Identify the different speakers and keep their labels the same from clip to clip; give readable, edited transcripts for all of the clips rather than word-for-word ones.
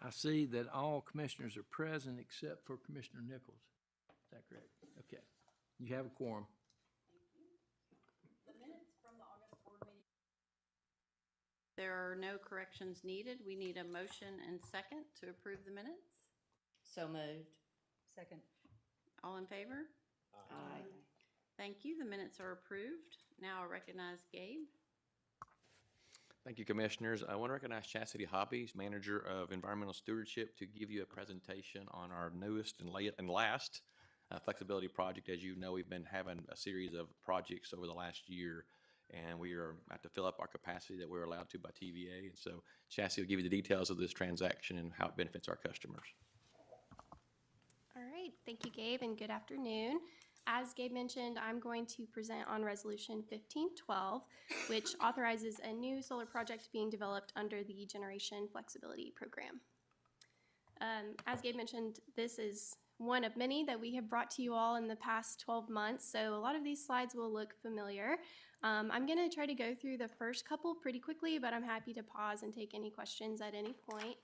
Speaker 1: I see that all commissioners are present except for Commissioner Nichols. Is that correct? Okay. You have a quorum.
Speaker 2: The minutes from the August board meeting. There are no corrections needed. We need a motion and second to approve the minutes.
Speaker 3: So moved.
Speaker 4: Second.
Speaker 2: All in favor?
Speaker 3: Aye.
Speaker 2: Thank you. The minutes are approved. Now I recognize Gabe.
Speaker 5: Thank you, Commissioners. I want to recognize Chastity Hobbies, Manager of Environmental Stewardship, to give you a presentation on our newest and last flexibility project. As you know, we've been having a series of projects over the last year, and we are about to fill up our capacity that we're allowed to by TVA. And so Chastity will give you the details of this transaction and how it benefits our customers.
Speaker 6: All right, thank you, Gabe, and good afternoon. As Gabe mentioned, I'm going to present on Resolution 1512, which authorizes a new solar project being developed under the Generation Flexibility Program. As Gabe mentioned, this is one of many that we have brought to you all in the past 12 months, so a lot of these slides will look familiar. I'm going to try to go through the first couple pretty quickly, but I'm happy to pause and take any questions at any point.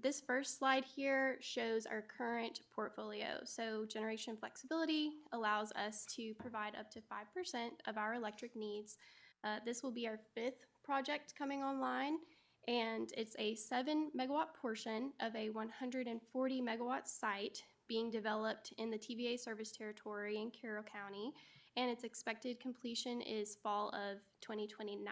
Speaker 6: This first slide here shows our current portfolio. So generation flexibility allows us to provide up to 5% of our electric needs. This will be our 5th project coming online, and it's a 7 megawatt portion of a 140 megawatt site being developed in the TVA service territory in Carroll County, and its expected completion is fall of 2029.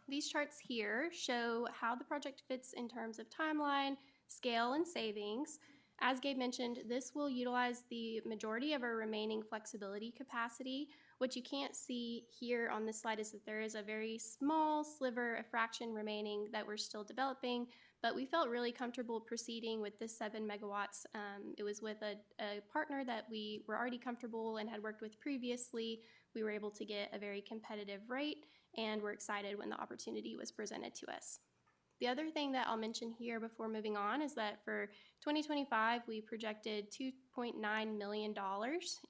Speaker 6: These charts here show how the project fits in terms of timeline, scale, and savings. As Gabe mentioned, this will utilize the majority of our remaining flexibility capacity. What you can't see here on this slide is that there is a very small sliver, a fraction remaining that we're still developing, but we felt really comfortable proceeding with this 7 megawatts. It was with a partner that we were already comfortable and had worked with previously. We were able to get a very competitive rate, and we're excited when the opportunity was presented to us. The other thing that I'll mention here before moving on is that for 2025, we projected $2.9 million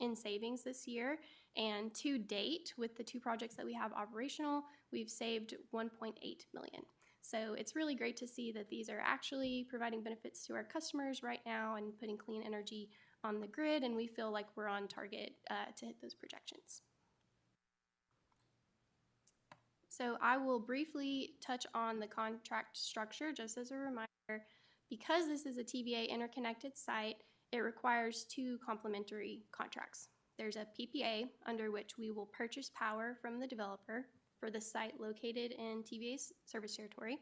Speaker 6: in savings this year, and to date, with the 2 projects that we have operational, we've saved $1.8 million. So it's really great to see that these are actually providing benefits to our customers right now and putting clean energy on the grid, and we feel like we're on target to hit those projections. So I will briefly touch on the contract structure just as a reminder. Because this is a TVA interconnected site, it requires 2 complementary contracts. There's a PPA under which we will purchase power from the developer for the site located in TVA's service territory.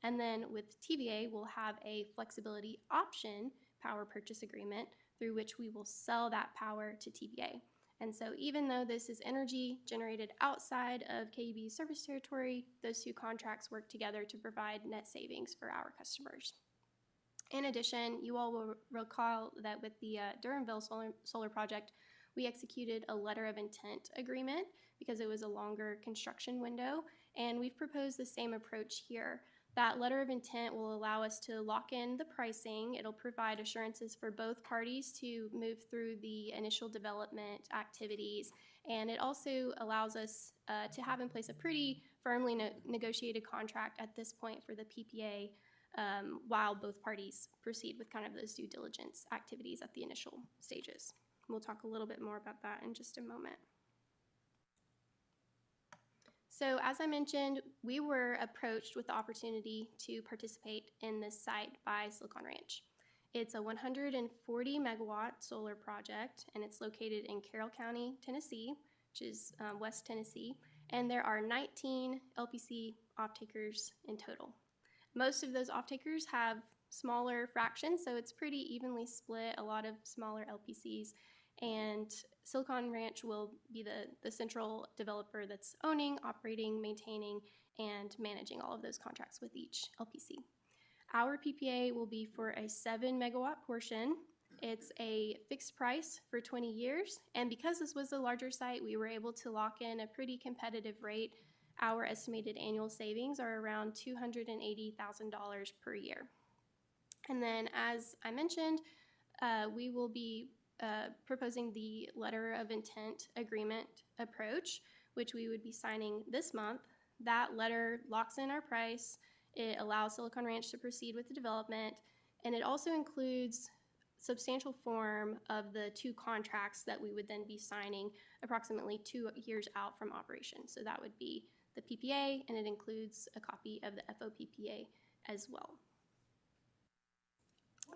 Speaker 6: And then with TVA, we'll have a flexibility option power purchase agreement through which we will sell that power to TVA. And so even though this is energy generated outside of KUB's service territory, those 2 contracts work together to provide net savings for our customers. In addition, you all will recall that with the Durhamville solar project, we executed a letter of intent agreement because it was a longer construction window, and we've proposed the same approach here. That letter of intent will allow us to lock in the pricing. It'll provide assurances for both parties to move through the initial development activities, and it also allows us to have in place a pretty firmly negotiated contract at this point for the PPA while both parties proceed with kind of those due diligence activities at the initial stages. We'll talk a little bit more about that in just a moment. So as I mentioned, we were approached with the opportunity to participate in this site by Silicon Ranch. It's a 140 megawatt solar project, and it's located in Carroll County, Tennessee, which is West Tennessee, and there are 19 LPC off-takers in total. Most of those off-takers have smaller fractions, so it's pretty evenly split, a lot of smaller LPCs, and Silicon Ranch will be the central developer that's owning, operating, maintaining, and managing all of those contracts with each LPC. Our PPA will be for a 7 megawatt portion. It's a fixed price for 20 years, and because this was a larger site, we were able to lock in a pretty competitive rate. Our estimated annual savings are around $280,000 per year. And then, as I mentioned, we will be proposing the letter of intent agreement approach, which we would be signing this month. That letter locks in our price. It allows Silicon Ranch to proceed with the development, and it also includes substantial form of the 2 contracts that we would then be signing approximately 2 years out from operation. So that would be the PPA, and it includes a copy of the FOPPA as well.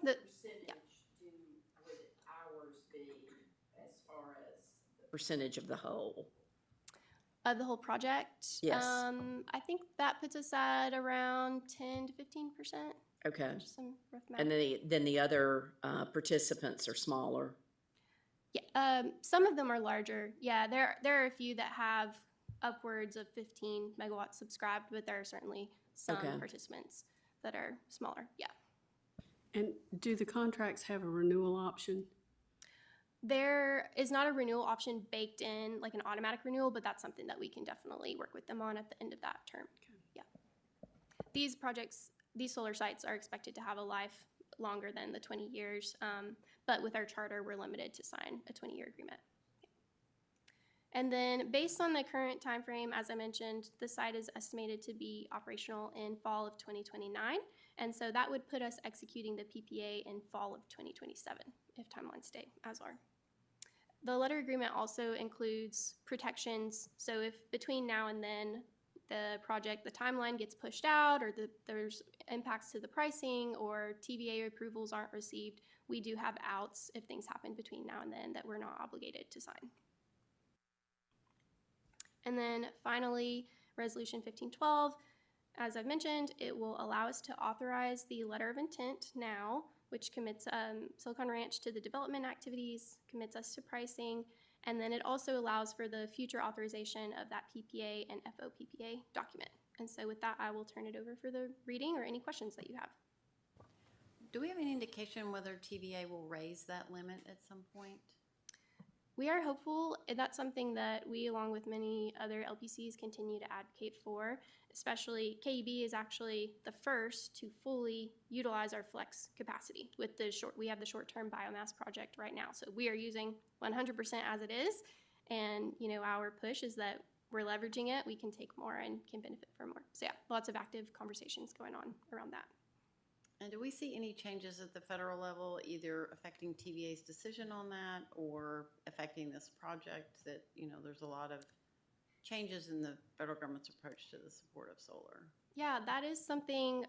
Speaker 3: What percentage would ours be as far as the percentage of the whole?
Speaker 6: Of the whole project?
Speaker 3: Yes.
Speaker 6: I think that puts us at around 10 to 15%.
Speaker 3: Okay.
Speaker 6: Just some rough math.
Speaker 3: And then the other participants are smaller.
Speaker 6: Yeah, some of them are larger. Yeah, there are a few that have upwards of 15 megawatts subscribed, but there are certainly some
Speaker 3: Okay.
Speaker 6: participants that are smaller. Yeah.
Speaker 4: And do the contracts have a renewal option?
Speaker 6: There is not a renewal option baked in, like an automatic renewal, but that's something that we can definitely work with them on at the end of that term.
Speaker 4: Okay.
Speaker 6: Yeah. These projects, these solar sites are expected to have a life longer than the 20 years, but with our charter, we're limited to sign a 20-year agreement. And then based on the current time frame, as I mentioned, the site is estimated to be operational in fall of 2029. And so that would put us executing the PPA in fall of 2027 if timelines stay as are. The letter agreement also includes protections. So if between now and then the timeline gets pushed out, or there's impacts to the pricing, or TVA approvals aren't received, we do have outs if things happen between now and then that we're not obligated to sign. And then finally, Resolution 1512, as I've mentioned, it will allow us to authorize the letter of intent now, which commits Silicon Ranch to the development activities, commits us to pricing, and then it also allows for the future authorization of that PPA and FOPPA document. And so with that, I will turn it over for the reading or any questions that you have.
Speaker 2: Do we have any indication whether TVA will raise that limit at some point?
Speaker 6: We are hopeful, and that's something that we, along with many other LPCs, continue to advocate for. Especially KUB is actually the first to fully utilize our flex capacity with we have the short-term biomass project right now. So we are using 100% as it is, and our push is that we're leveraging it. We can take more and can benefit from more. So yeah, lots of active conversations going on around that.
Speaker 2: And do we see any changes at the federal level, either affecting TVA's decision on that or affecting this project, that, there's a lot of changes in the federal government's approach to the support of solar?
Speaker 6: Yeah, that is something,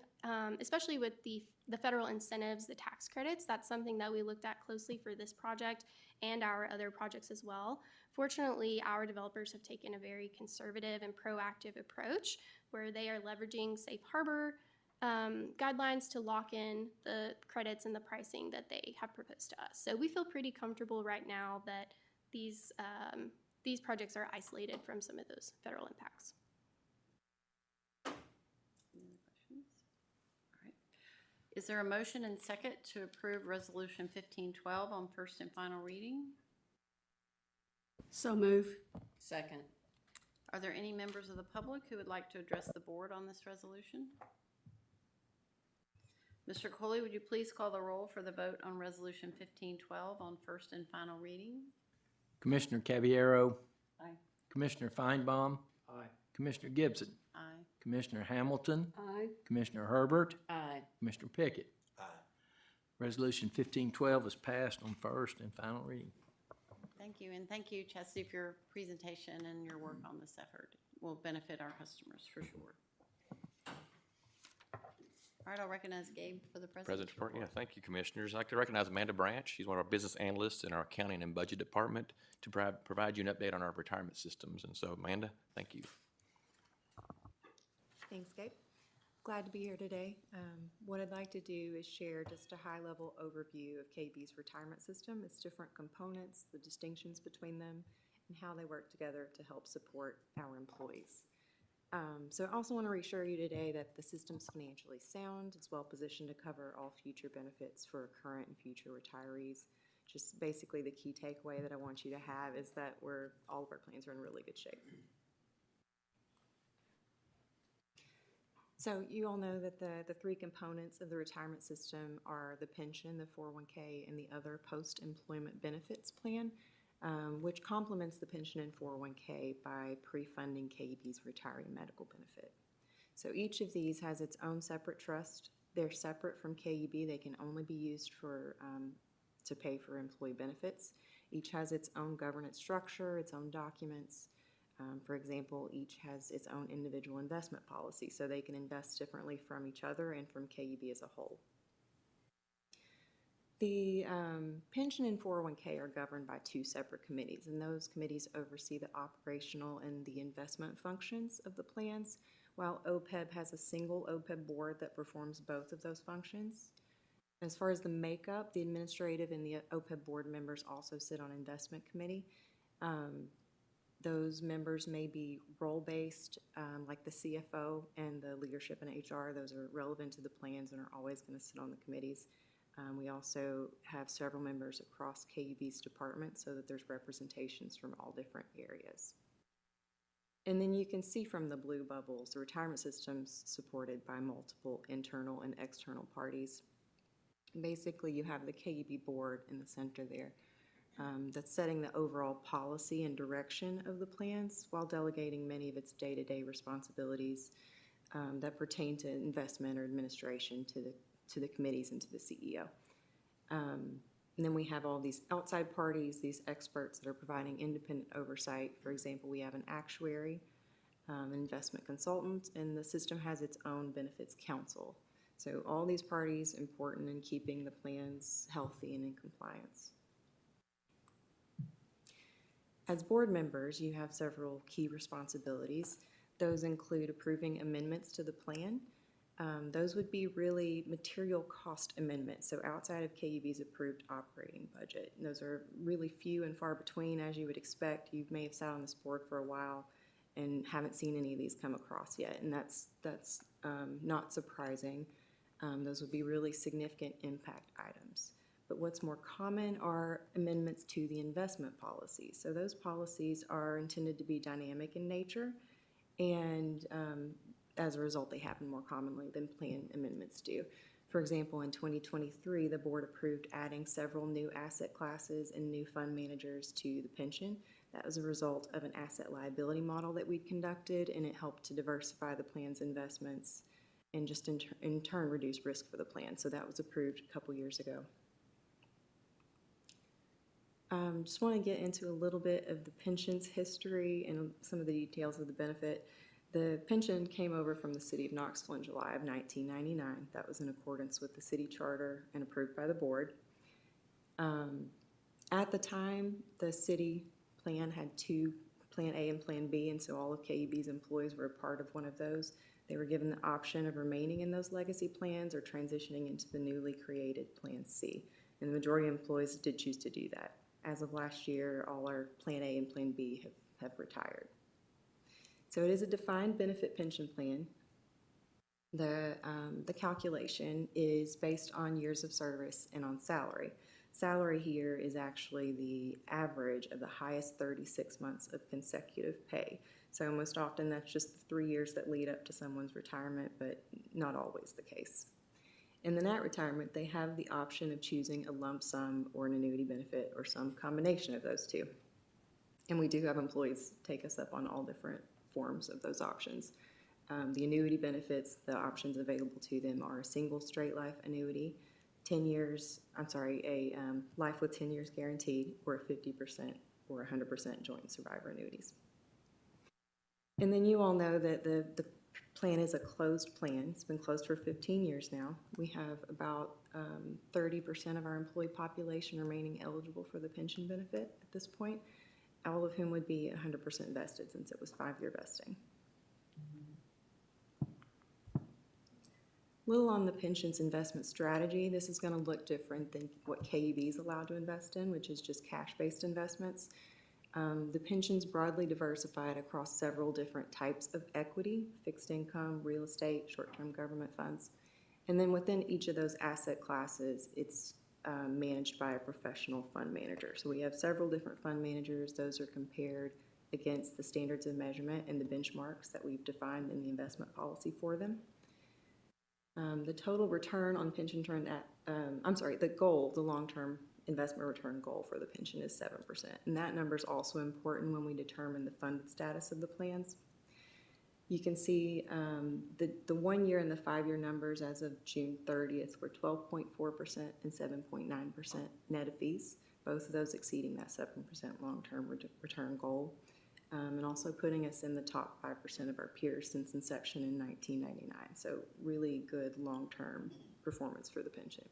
Speaker 6: especially with the federal incentives, the tax credits, that's something that we looked at closely for this project and our other projects as well. Fortunately, our developers have taken a very conservative and proactive approach where they are leveraging safe harbor guidelines to lock in the credits and the pricing that they have proposed to us. So we feel pretty comfortable right now that these projects are isolated from some of those federal impacts.
Speaker 2: Any other questions? All right. Is there a motion and second to approve Resolution 1512 on first and final reading?
Speaker 4: So move.
Speaker 3: Second.
Speaker 2: Are there any members of the public who would like to address the board on this resolution? Mr. Coley, would you please call the roll for the vote on Resolution 1512 on first and final reading?
Speaker 1: Commissioner Caballero.
Speaker 3: Aye.
Speaker 1: Commissioner Feinbaum. Aye. Commissioner Gibson.
Speaker 2: Aye.
Speaker 1: Commissioner Hamilton.
Speaker 4: Aye.
Speaker 1: Commissioner Herbert.
Speaker 3: Aye.
Speaker 1: Commissioner Pickett.
Speaker 7: Aye.
Speaker 1: Resolution 1512 is passed on first and final reading.
Speaker 2: Thank you, and thank you, Chastity, for your presentation and your work on this effort. It will benefit our customers for sure. All right, I'll recognize Gabe for the president's
Speaker 5: Report. Yeah, thank you, Commissioners. I'd like to recognize Amanda Branch. She's one of our business analysts in our accounting and budget department to provide you an update on our retirement systems. And so, Amanda, thank you.
Speaker 8: Thanks, Gabe. Glad to be here today. What I'd like to do is share just a high-level overview of KUB's retirement system, its different components, the distinctions between them, and how they work together to help support our employees. So I also want to reassure you today that the system's financially sound. It's well positioned to cover all future benefits for current and future retirees. Just basically the key takeaway that I want you to have is that all of our plans are in really good shape. So you all know that the three components of the retirement system are the pension, the 401k, and the other post-employment benefits plan, which complements the pension and 401k by pre-funding KUB's retiree medical benefit. So each of these has its own separate trust. They're separate from KUB. They can only be used for, to pay for employee benefits. Each has its own governance structure, its own documents. For example, each has its own individual investment policy, so they can invest differently from each other and from KUB as a whole. The pension and 401k are governed by two separate committees, and those committees oversee the operational and the investment functions of the plans, while OPEB has a single OPEB board that performs both of those functions. As far as the makeup, the administrative and the OPEB board members also sit on investment committee. Those members may be role-based, like the CFO and the leadership and HR. Those are relevant to the plans and are always going to sit on the committees. We also have several members across KUB's department so that there's representations from all different areas. And then you can see from the blue bubbles, the retirement system's supported by multiple internal and external parties. Basically, you have the KUB board in the center there that's setting the overall policy and direction of the plans while delegating many of its day-to-day responsibilities that pertain to investment or administration to the committees and to the CEO. And then we have all these outside parties, these experts that are providing independent oversight. For example, we have an actuary, an investment consultant, and the system has its own benefits counsel. So all these parties important in keeping the plans healthy and in compliance. As board members, you have several key responsibilities. Those include approving amendments to the plan. Those would be really material cost amendments, so outside of KUB's approved operating budget. And those are really few and far between, as you would expect. You may have sat on this board for a while and haven't seen any of these come across yet, and that's not surprising. Those would be really significant impact items. But what's more common are amendments to the investment policies. So those policies are intended to be dynamic in nature, and as a result, they happen more commonly than plan amendments do. For example, in 2023, the board approved adding several new asset classes and new fund managers to the pension. That was a result of an asset liability model that we'd conducted, and it helped to diversify the plan's investments and just in turn reduce risk for the plan. So that was approved a couple years ago. Just want to get into a little bit of the pension's history and some of the details of the benefit. The pension came over from the city of Knoxville in July of 1999. That was in accordance with the city charter and approved by the board. At the time, the city plan had two, Plan A and Plan B, and so all of KUB's employees were a part of one of those. They were given the option of remaining in those legacy plans or transitioning into the newly created Plan C. And the majority of employees did choose to do that. As of last year, all our Plan A and Plan B have retired. So it is a defined benefit pension plan. The calculation is based on years of service and on salary. Salary here is actually the average of the highest 36 months of consecutive pay. So most often that's just the 3 years that lead up to someone's retirement, but not always the case. In the NAT retirement, they have the option of choosing a lump sum or an annuity benefit or some combination of those two. And we do have employees take us up on all different forms of those options. The annuity benefits, the options available to them are a single straight life annuity, a life with 10 years guaranteed, or a 50% or 100% joint survivor annuities. And then you all know that the plan is a closed plan. It's been closed for 15 years now. We have about 30% of our employee population remaining eligible for the pension benefit at this point, all of whom would be 100% vested since it was 5-year vesting. A little on the pension's investment strategy. This is going to look different than what KUB is allowed to invest in, which is just cash-based investments. The pension's broadly diversified across several different types of equity, fixed income, real estate, short-term government funds. And then within each of those asset classes, it's managed by a professional fund manager. So we have several different fund managers. Those are compared against the standards of measurement and the benchmarks that we've defined in the investment policy for them. The total return on pension the goal, the long-term investment return goal for the pension is 7%. And that number is also important when we determine the funded status of the plans. You can see the 1 year and the 5 year numbers as of June 30th were 12.4% and 7.9% net of fees, both of those exceeding that 7% long-term return goal, and also putting us in the top 5% of our peers since inception in 1999. So really good long-term performance for the pension.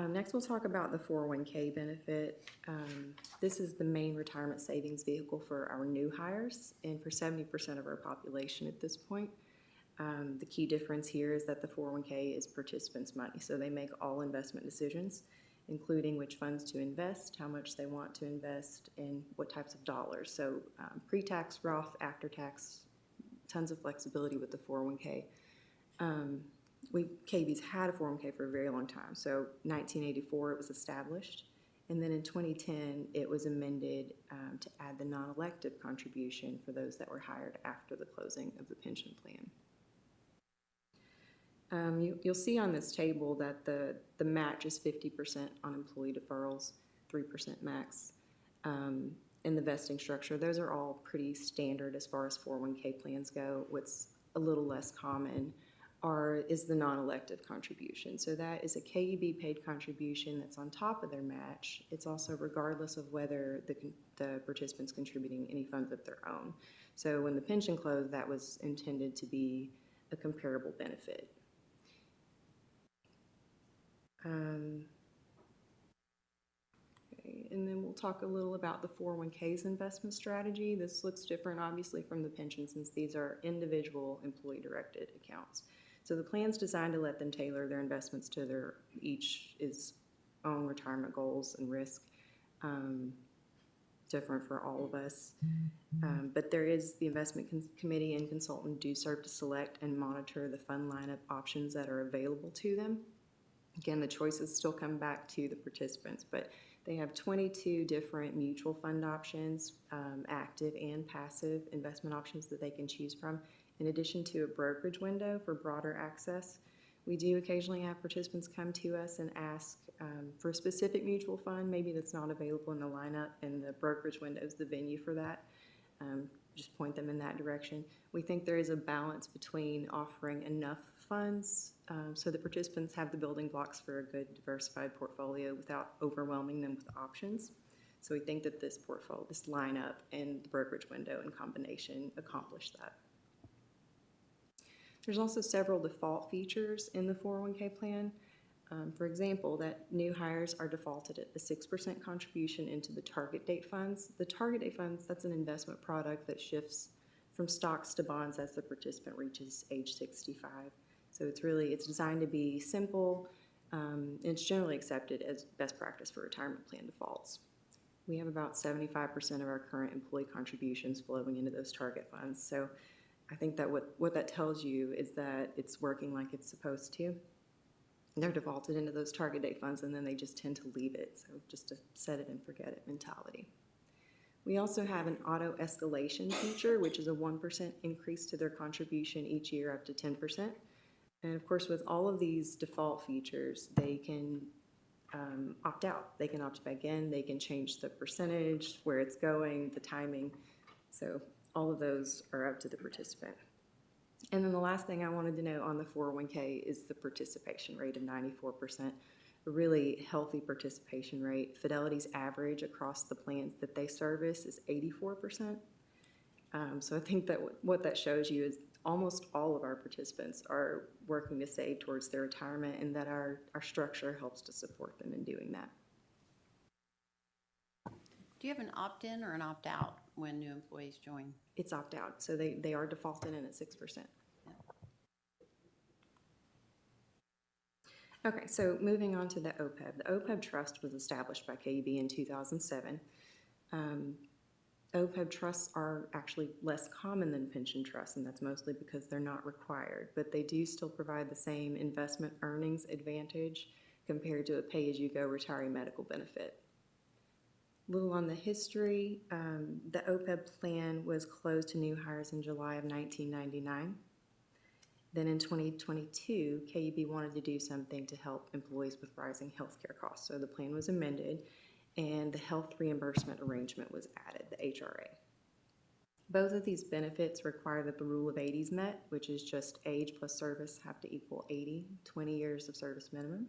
Speaker 8: Next, we'll talk about the 401k benefit. This is the main retirement savings vehicle for our new hires and for 70% of our population at this point. The key difference here is that the 401k is participants' money, so they make all investment decisions, including which funds to invest, how much they want to invest, and what types of dollars. So pre-tax, Roth, after-tax, tons of flexibility with the 401k. KUB's had a 401k for a very long time. So 1984 it was established, and then in 2010 it was amended to add the non-elective contribution for those that were hired after the closing of the pension plan. You'll see on this table that the match is 50% on employee deferrals, 3% max, and the vesting structure. Those are all pretty standard as far as 401k plans go. What's a little less common is the non-elective contribution. So that is a KUB paid contribution that's on top of their match. It's also regardless of whether the participant's contributing any funds of their own. So when the pension closed, that was intended to be a comparable benefit. Okay, and then we'll talk a little about the 401k's investment strategy. This looks different, obviously, from the pension since these are individual employee-directed accounts. So the plan's designed to let them tailor their investments to their own retirement goals and risk, different for all of us. But there is the investment committee and consultant do serve to select and monitor the fund lineup options that are available to them. Again, the choices still come back to the participants, but they have 22 different mutual fund options, active and passive investment options that they can choose from, in addition to a brokerage window for broader access. We do occasionally have participants come to us and ask for a specific mutual fund, maybe that's not available in the lineup, and the brokerage window is the venue for that. Just point them in that direction. We think there is a balance between offering enough funds so the participants have the building blocks for a good diversified portfolio without overwhelming them with options. So we think that this lineup and the brokerage window in combination accomplish that. There's also several default features in the 401k plan. For example, that new hires are defaulted at a 6% contribution into the target date funds. The target date funds, that's an investment product that shifts from stocks to bonds as the participant reaches age 65. So it's designed to be simple, and it's generally accepted as best practice for retirement plan defaults. We have about 75% of our current employee contributions flowing into those target funds. So I think that what that tells you is that it's working like it's supposed to. They're defaulted into those target date funds, and then they just tend to leave it. So just a set it and forget it mentality. We also have an auto escalation feature, which is a 1% increase to their contribution each year up to 10%. And of course, with all of these default features, they can opt out. They can opt back in. They can change the percentage, where it's going, the timing. So all of those are up to the participant. And then the last thing I wanted to note on the 401k is the participation rate of 94%, a really healthy participation rate. Fidelity's average across the plans that they service is 84%. So I think that what that shows you is almost all of our participants are working to save towards their retirement, and that our structure helps to support them in doing that.
Speaker 2: Do you have an opt-in or an opt-out when new employees join?
Speaker 8: It's opt-out, so they are defaulted in at 6%. Okay, so moving on to the OPEB. The OPEB trust was established by KUB in 2007. OPEB trusts are actually less common than pension trusts, and that's mostly because they're not required, but they do still provide the same investment earnings advantage compared to a pay-as-you-go retiree medical benefit. A little on the history, the OPEB plan was closed to new hires in July of 1999. Then in 2022, KUB wanted to do something to help employees with rising healthcare costs, so the plan was amended, and the health reimbursement arrangement was added, the HRA. Both of these benefits require that the rule of 80 is met, which is just age plus service have to equal 80, 20 years of service minimum.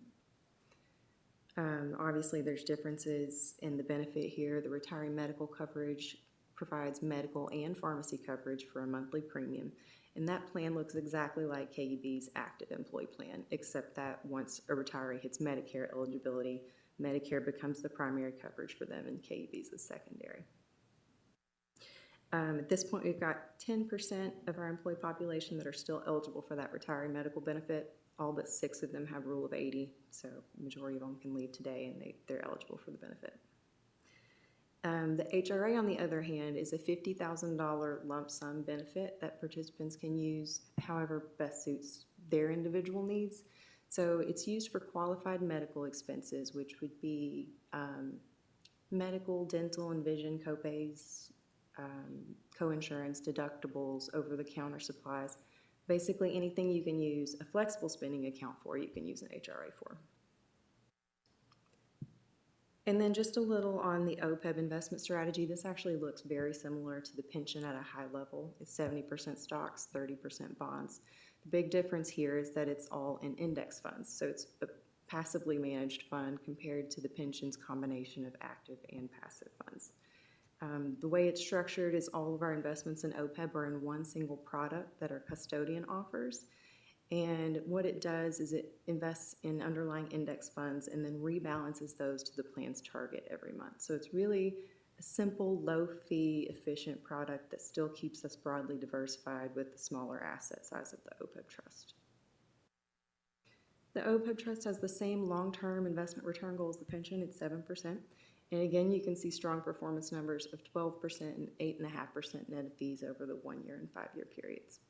Speaker 8: Obviously, there's differences in the benefit here. The retiree medical coverage provides medical and pharmacy coverage for a monthly premium. And that plan looks exactly like KUB's active employee plan, except that once a retiree hits Medicare eligibility, Medicare becomes the primary coverage for them and KUB's the secondary. At this point, we've got 10% of our employee population that are still eligible for that retiree medical benefit. All but 6 of them have rule of 80, so the majority of them can leave today and they're eligible for the benefit. The HRA, on the other hand, is a $50,000 lump sum benefit that participants can use however best suits their individual needs. So it's used for qualified medical expenses, which would be medical, dental, and vision copays, co-insurance, deductibles, over-the-counter supplies. Basically anything you can use a flexible spending account for, you can use an HRA for. And then just a little on the OPEB investment strategy. This actually looks very similar to the pension at a high level. It's 70% stocks, 30% bonds. The big difference here is that it's all in index funds. So it's a passively managed fund compared to the pension's combination of active and passive funds. The way it's structured is all of our investments in OPEB are in one single product that our custodian offers. And what it does is it invests in underlying index funds and then rebalances those to the plan's target every month. So it's really a simple, low-fee, efficient product that still keeps us broadly diversified with the smaller asset size of the OPEB trust. The OPEB trust has the same long-term investment return goal as the pension. It's 7%. And again, you can see strong performance numbers of 12% and 8.5% net of fees over the 1-year and 5-year periods.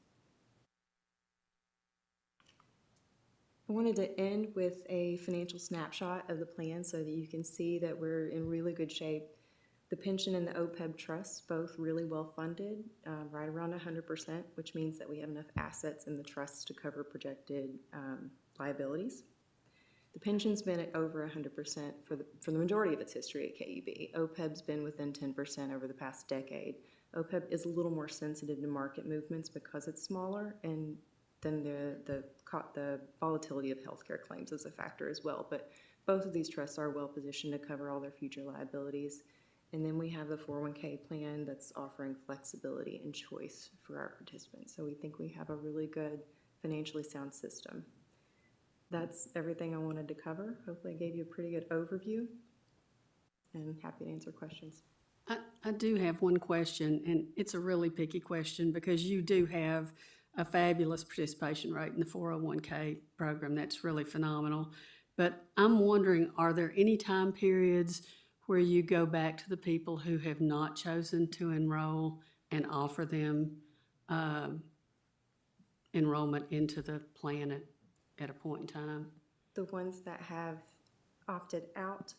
Speaker 8: I wanted to end with a financial snapshot of the plan so that you can see that we're in really good shape. The pension and the OPEB trusts, both really well funded, right around 100%, which means that we have enough assets in the trusts to cover projected liabilities. The pension's been at over 100% for the majority of its history at KUB. OPEB's been within 10% over the past decade. OPEB is a little more sensitive to market movements because it's smaller, and then the volatility of healthcare claims is a factor as well. But both of these trusts are well positioned to cover all their future liabilities. And then we have the 401k plan that's offering flexibility and choice for our participants. So we think we have a really good financially sound system. That's everything I wanted to cover. Hopefully I gave you a pretty good overview, and happy to answer questions.
Speaker 4: I do have one question, and it's a really picky question because you do have a fabulous participation rate in the 401k program. That's really phenomenal. But I'm wondering, are there any time periods where you go back to the people who have not chosen to enroll and offer them enrollment into the plan at a point in time?
Speaker 8: The ones that have opted out,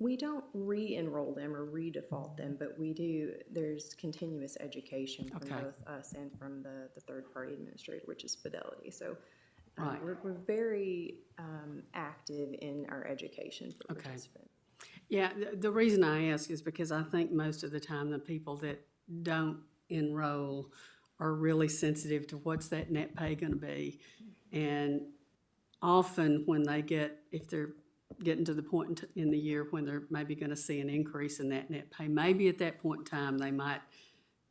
Speaker 8: we don't re-enroll them or re-default them, but we do, there's continuous education from both us and from the third-party administrator, which is Fidelity. So we're very active in our education for participants.
Speaker 4: Yeah, the reason I ask is because I think most of the time the people that don't enroll are really sensitive to what's that net pay going to be. And often when they if they're getting to the point in the year when they're maybe going to see an increase in that net pay, maybe at that point in time they might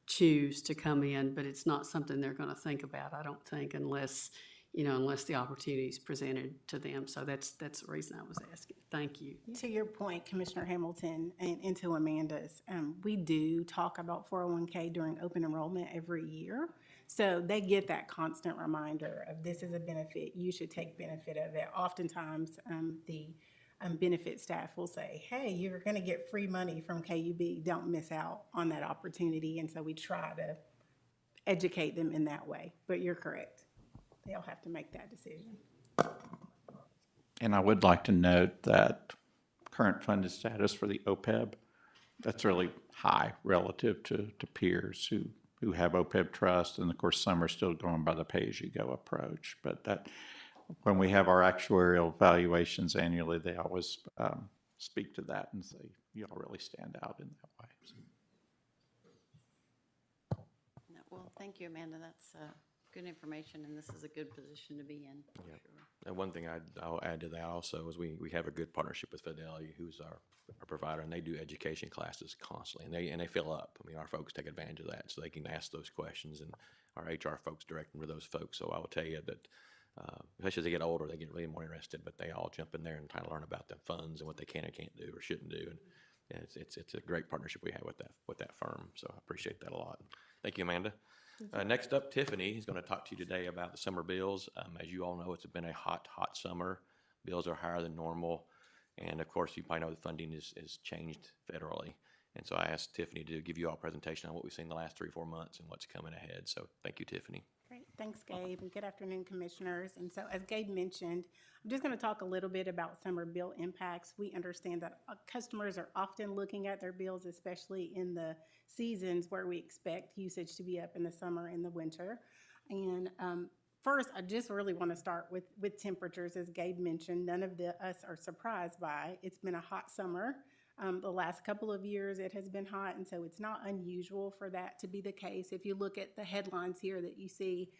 Speaker 4: choose to come in, but it's not something they're going to think about, I don't think, unless the opportunity is presented to them. So that's the reason I was asking. Thank you.
Speaker 7: To your point, Commissioner Hamilton, and to Amanda's, we do talk about 401k during open enrollment every year. So they get that constant reminder of this is a benefit, you should take benefit of it. Oftentimes, the benefit staff will say, hey, you're going to get free money from KUB, don't miss out on that opportunity. And so we try to educate them in that way. But you're correct. They'll have to make that decision.
Speaker 9: And I would like to note that current funded status for the OPEB, that's really high relative to peers who have OPEB trust, and of course some are still going by the pay-as-you-go approach. But that when we have our actuarial valuations annually, they always speak to that and say, you all really stand out in that way. So.
Speaker 2: thank you, Amanda. That's good information, and this is a good position to be in, for
Speaker 5: Yep.
Speaker 2: sure.
Speaker 5: And one thing I'll add to that also is we have a good partnership with Fidelity, who's our provider, and they do education classes constantly, and they fill up. I mean, our folks take advantage of that, so they can ask those questions, and our HR folks direct them to those folks. So I will tell you that, especially as they get older, they get really more interested, but they all jump in there and try to learn about the funds and what they can and can't do or shouldn't do. And it's a great partnership we have with that firm. So I appreciate that a lot. Thank you, Amanda. Next up, Tiffany is going to talk to you today about the summer bills. As you all know, it's been a hot summer. Bills are higher than normal. And of course, you probably know the funding is changed federally. And so I asked Tiffany to give you all a presentation on what we've seen the last 3 or 4 months and what's coming ahead. So thank you, Tiffany.
Speaker 7: Great, thanks Gabe, and good afternoon, Commissioners. And so as Gabe mentioned, I'm just going to talk a little bit about summer bill impacts. We understand that customers are often looking at their bills, especially in the seasons where we expect usage to be up in the summer and the winter. And first, I just really want to start with temperatures. As Gabe mentioned, none of us are surprised by. It's been a hot summer. The last couple of years it has been hot, and so it's not unusual for that to be the case. If you look at the headlines here that you see,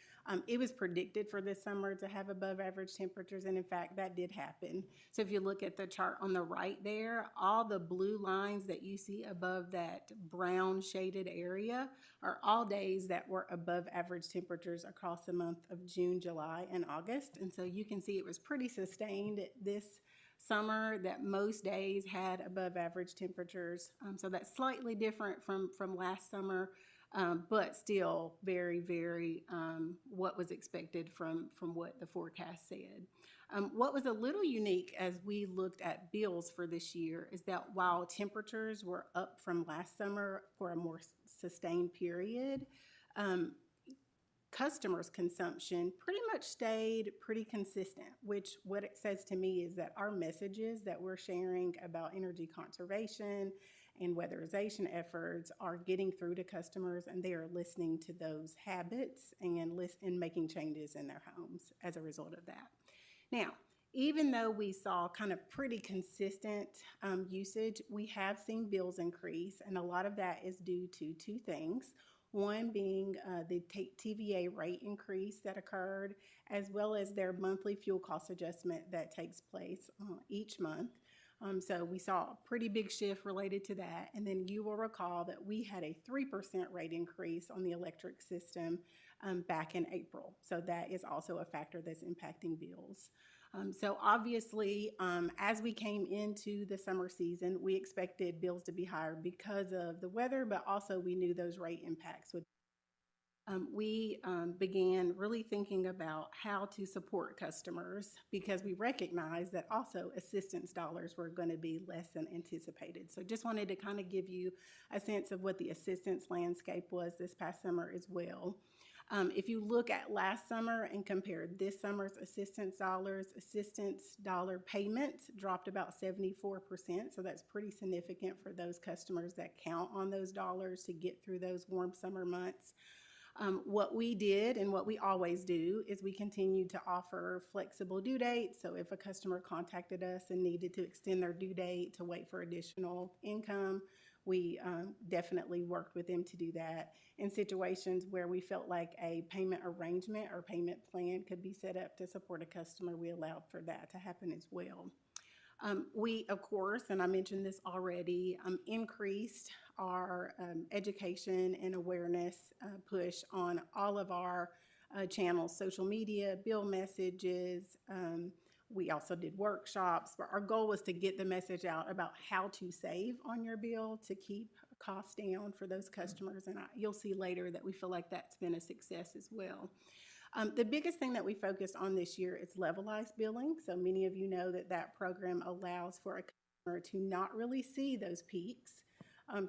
Speaker 7: it was predicted for this summer to have above average temperatures, and in fact that did happen. So if you look at the chart on the right there, all the blue lines that you see above that brown shaded area are all days that were above average temperatures across the month of June, July, and August. And so you can see it was pretty sustained this summer, that most days had above average temperatures. So that's slightly different from last summer, but still very, very what was expected from what the forecast said. What was a little unique as we looked at bills for this year is that while temperatures were up from last summer for a more sustained period, customers' consumption pretty much stayed pretty consistent, which what it says to me is that our messages that we're sharing about energy conservation and weatherization efforts are getting through to customers, and they are listening to those habits and making changes in their homes as a result of that. Now, even though we saw kind of pretty consistent usage, we have seen bills increase, and a lot of that is due to 2 things. One being the TVA rate increase that occurred, as well as their monthly fuel cost adjustment that takes place each month. So we saw a pretty big shift related to that. And then you will recall that we had a 3% rate increase on the electric system back in April. So that is also a factor that's impacting bills. So obviously, as we came into the summer season, we expected bills to be higher because of the weather, but also we knew those rate impacts would. We began really thinking about how to support customers because we recognized that also assistance dollars were going to be less than anticipated. So just wanted to kind of give you a sense of what the assistance landscape was this past summer as well. If you look at last summer and compare this summer's assistance dollar payments dropped about 74%. So that's pretty significant for those customers that count on those dollars to get through those warm summer months. What we did and what we always do is we continued to offer flexible due dates. So if a customer contacted us and needed to extend their due date to wait for additional income, we definitely worked with them to do that. In situations where we felt like a payment arrangement or payment plan could be set up to support a customer, we allowed for that to happen as well. We, of course, and I mentioned this already, increased our education and awareness push on all of our channels, social media, bill messages. We also did workshops, but our goal was to get the message out about how to save on your bill to keep costs down for those customers. And you'll see later that we feel like that's been a success as well. The biggest thing that we focused on this year is levelized billing. So many of you know that that program allows for a customer to not really see those peaks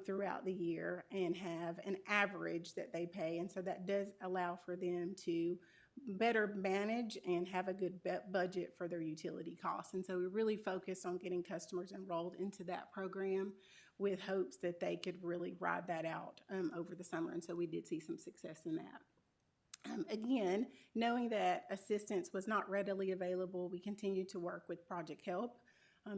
Speaker 7: throughout the year and have an average that they pay. And so that does allow for them to better manage and have a good budget for their utility costs. And so we really focused on getting customers enrolled into that program with hopes that they could really ride that out over the summer. And so we did see some success in that. Again, knowing that assistance was not readily available, we continued to work with Project Help.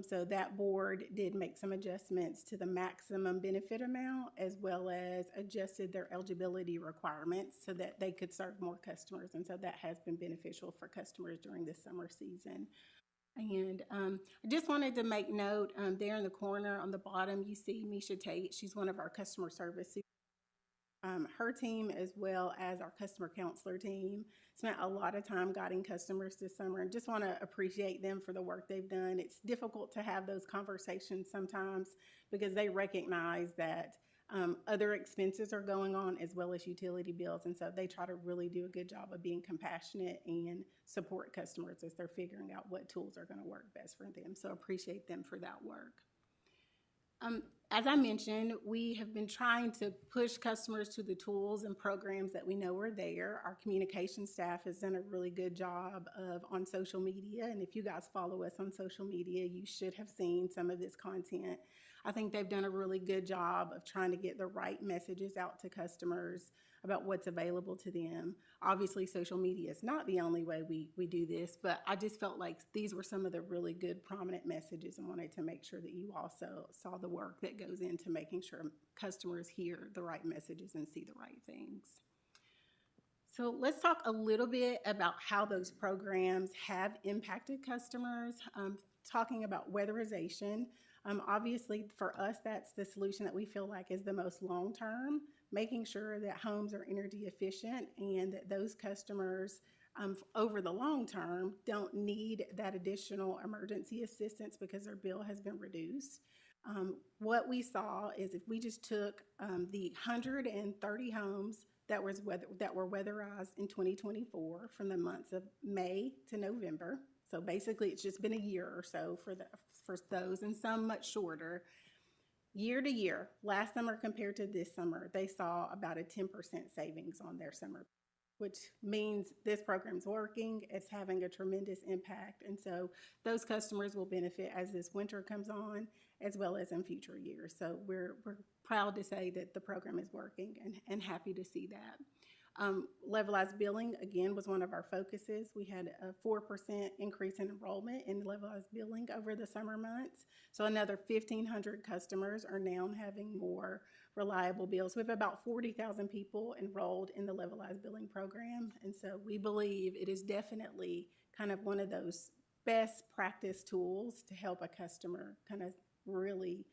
Speaker 7: So that board did make some adjustments to the maximum benefit amount as well as adjusted their eligibility requirements so that they could serve more customers. And so that has been beneficial for customers during the summer season. And I just wanted to make note, there in the corner on the bottom, you see Misha Tate. She's one of our customer service. Her team, as well as our customer counselor team, spent a lot of time guiding customers this summer, and just want to appreciate them for the work they've done. It's difficult to have those conversations sometimes because they recognize that other expenses are going on as well as utility bills, and so they try to really do a good job of being compassionate and support customers as they're figuring out what tools are going to work best for them. So appreciate them for that work. As I mentioned, we have been trying to push customers to the tools and programs that we know are there. Our communication staff has done a really good job on social media, and if you guys follow us on social media, you should have seen some of this content. I think they've done a really good job of trying to get the right messages out to customers about what's available to them. Obviously, social media is not the only way we do this, but I just felt like these were some of the really good prominent messages and wanted to make sure that you also saw the work that goes into making sure customers hear the right messages and see the right things. So let's talk a little bit about how those programs have impacted customers. Talking about weatherization, obviously for us, that's the solution that we feel like is the most long-term, making sure that homes are energy efficient and that those customers over the long term don't need that additional emergency assistance because their bill has been reduced. What we saw is if we just took the 130 homes that were weatherized in 2024 from the months of May to November, so basically it's just been a year or so for those, and some much shorter. Year to year, last summer compared to this summer, they saw about a 10% savings on their summer, which means this program's working, it's having a tremendous impact, and so those customers will benefit as this winter comes on, as well as in future years. So we're proud to say that the program is working and happy to see that. Levelized billing, again, was one of our focuses. We had a 4% increase in enrollment in levelized billing over the summer months. So another 1,500 customers are now having more reliable bills. We have about 40,000 people enrolled in the levelized billing program. And so we believe it is definitely kind of one of those best practice tools to help a customer kind of really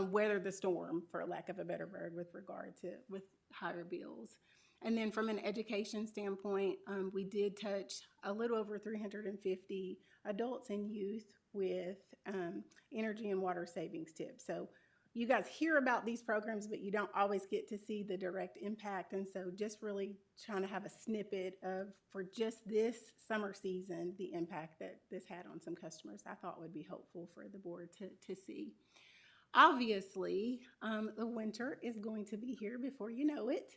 Speaker 7: weather the storm, for lack of a better word, with higher bills. And then from an education standpoint, we did touch a little over 350 adults and youth with energy and water savings tips. So you guys hear about these programs, but you don't always get to see the direct impact. And so just really trying to have a snippet of, for just this summer season, the impact that this had on some customers, I thought would be helpful for the board to see. Obviously, the winter is going to be here before you know it.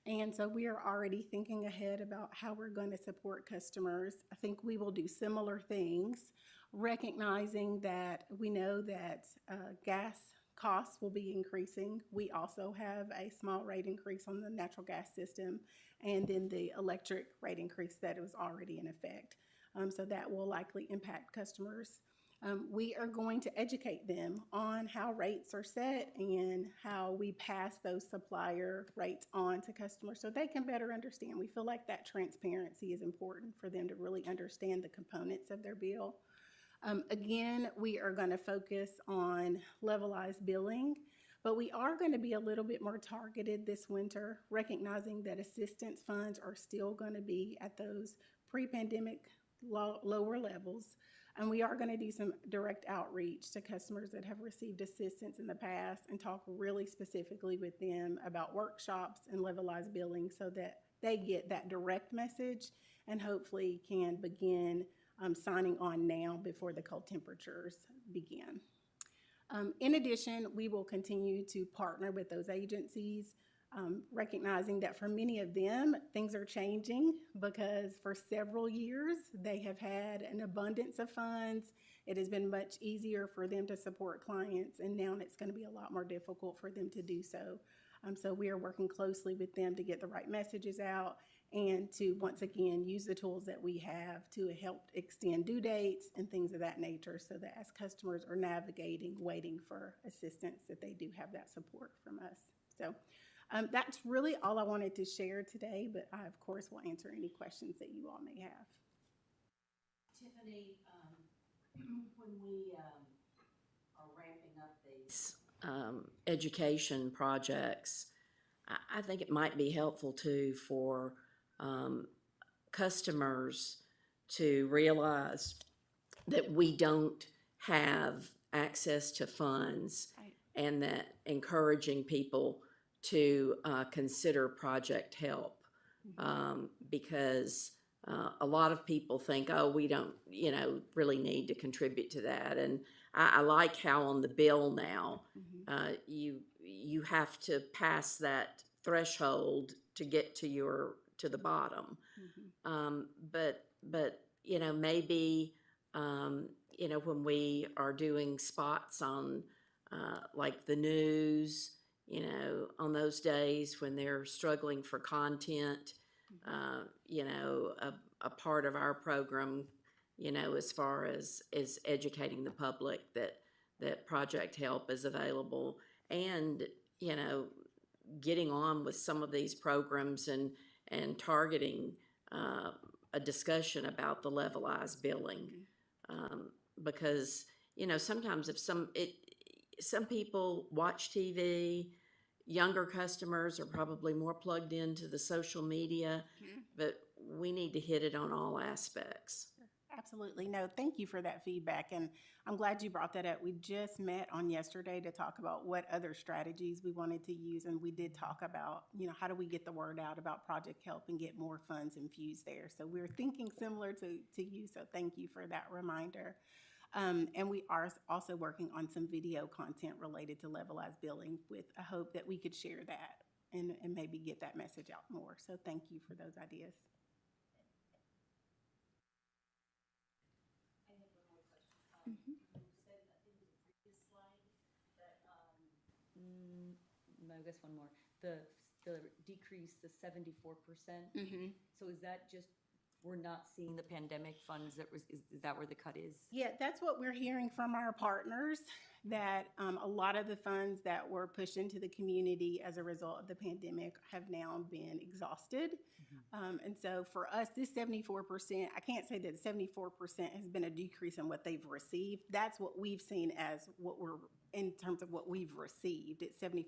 Speaker 7: And so we are already thinking ahead about how we're going to support customers. I think we will do similar things, recognizing that we know that gas costs will be increasing. We also have a small rate increase on the natural gas system and then the electric rate increase that was already in effect. So that will likely impact customers. We are going to educate them on how rates are set and how we pass those supplier rates on to customers so they can better understand. We feel like that transparency is important for them to really understand the components of their bill. Again, we are going to focus on levelized billing, but we are going to be a little bit more targeted this winter, recognizing that assistance funds are still going to be at those pre-pandemic lower levels. And we are going to do some direct outreach to customers that have received assistance in the past and talk really specifically with them about workshops and levelized billing so that they get that direct message and hopefully can begin signing on now before the cold temperatures begin. In addition, we will continue to partner with those agencies, recognizing that for many of them, things are changing because for several years, they have had an abundance of funds. It has been much easier for them to support clients, and now it's going to be a lot more difficult for them to do so. So we are working closely with them to get the right messages out and to, once again, use the tools that we have to help extend due dates and things of that nature, so that as customers are navigating, waiting for assistance, that they do have that support from us. So that's really all I wanted to share today, but I, of course, will answer any questions that you all may have.
Speaker 3: Tiffany, when we are ramping up these education projects, I think it might be helpful too for customers to realize that we don't have access to funds,
Speaker 7: Right.
Speaker 3: and that encouraging people to consider project help, because a lot of people think, oh, we don't, really need to contribute to that. And I like how on the bill now, you have to pass that threshold to get to the bottom. But maybe when we are doing spots on like the news, on those days when they're struggling for content, a part of our program, as far as educating the public that project help is available, and, getting on with some of these programs and targeting a discussion about the levelized billing. Because, sometimes if some people watch TV, younger customers are probably more plugged into the social media, but we need to hit it on all aspects.
Speaker 7: Absolutely. No, thank you for that feedback. And I'm glad you brought that up. We just met on yesterday to talk about what other strategies we wanted to use. And we did talk about, how do we get the word out about project help and get more funds infused there. So we're thinking similar to you. So thank you for that reminder. And we are also working on some video content related to levelized billing, with a hope that we could share that and maybe get that message out more. So thank you for those ideas.
Speaker 10: No, I guess one more. The decrease, the 74%. So is that just, we're not seeing the pandemic funds, is that where the cut is?
Speaker 7: Yeah, that's what we're hearing from our partners, that a lot of the funds that were pushed into the community as a result of the pandemic have now been exhausted. And so for us, this 74%, I can't say that 74% has been a decrease in what they've received. That's what we've seen as in terms of what we've received. It's 74%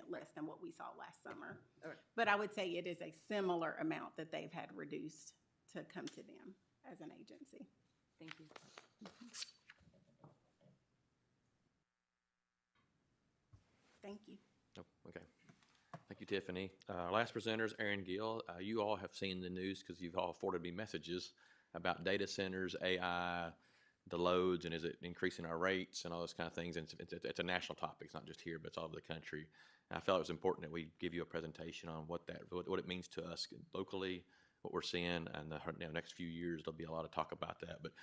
Speaker 7: less than what we saw last summer.
Speaker 10: All right.
Speaker 7: But I would say it is a similar amount that they've had reduced to come to them as an agency.
Speaker 10: Thank you.
Speaker 7: Thank you.
Speaker 5: Oh, okay. Thank you, Tiffany. Last presenter is Aaron Gill. You all have seen the news because you've all forwarded me messages about data centers, AI, the loads, and is it increasing our rates and all those kind of things. And it's a national topic. It's not just here, but it's all over the country. And I felt it was important that we give you a presentation on what it means to us locally, what we're seeing, and the next few years there'll be a lot of talk about that. But